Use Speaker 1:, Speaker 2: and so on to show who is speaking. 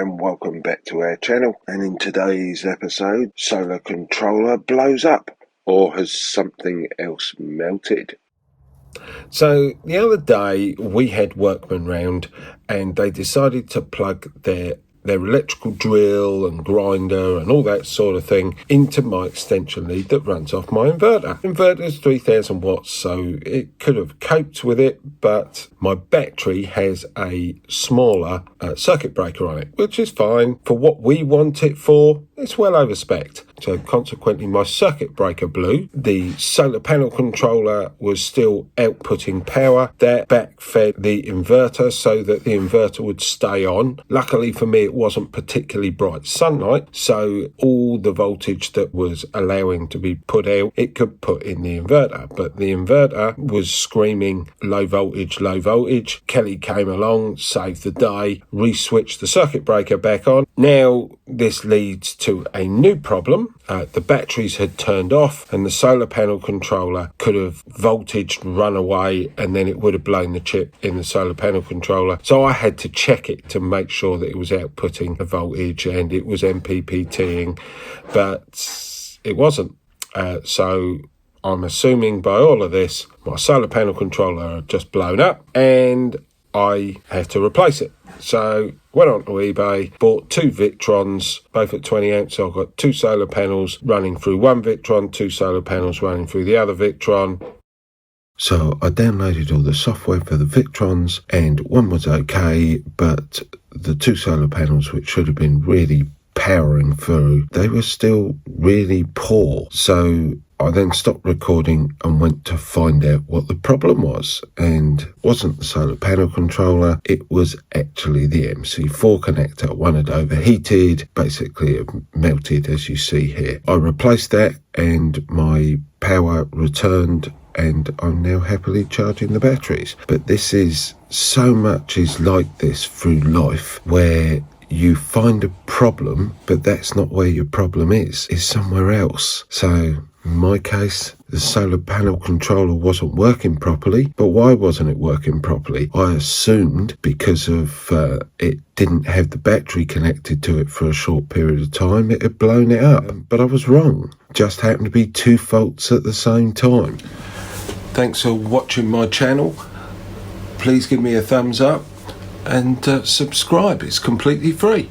Speaker 1: and welcome back to our channel. And in today's episode, solar controller blows up, or has something else melted? So the other day we had workmen round and they decided to plug their electrical drill and grinder and all that sort of thing into my extension lead that runs off my inverter. Inverter's 3000 watts, so it could have coped with it, but my battery has a smaller circuit breaker on it, which is fine for what we want it for. It's well over spec'd. So consequently my circuit breaker blew. The solar panel controller was still outputting power that backfed the inverter so that the inverter would stay on. Luckily for me, it wasn't particularly bright sunlight, so all the voltage that was allowing to be put out, it could put in the inverter. But the inverter was screaming low voltage, low voltage. Kelly came along, saved the day, re-switched the circuit breaker back on. Now this leads to a new problem. The batteries had turned off and the solar panel controller could have voltage run away and then it would have blown the chip in the solar panel controller. So I had to check it to make sure that it was outputting a voltage and it was MPPTing, but it wasn't. So I'm assuming by all of this, my solar panel controller had just blown up and I had to replace it. So went on to eBay, bought two Victrons, both at 20 amps. So I've got two solar panels running through one Victron, two solar panels running through the other Victron. So I downloaded all the software for the Victrons and one was okay, but the two solar panels, which should have been really powering through, they were still really poor. So I then stopped recording and went to find out what the problem was, and it wasn't the solar panel controller, it was actually the MC4 connector. One had overheated, basically it melted as you see here. I replaced that and my power returned and I'm now happily charging the batteries. But this is, so much is like this through life, where you find a problem, but that's not where your problem is. It's somewhere else. So in my case, the solar panel controller wasn't working properly. But why wasn't it working properly? I assumed because of it didn't have the battery connected to it for a short period of time, it had blown it up. But I was wrong. Just happened to be two faults at the same time. Thanks for watching my channel. Please give me a thumbs up and subscribe. It's completely free.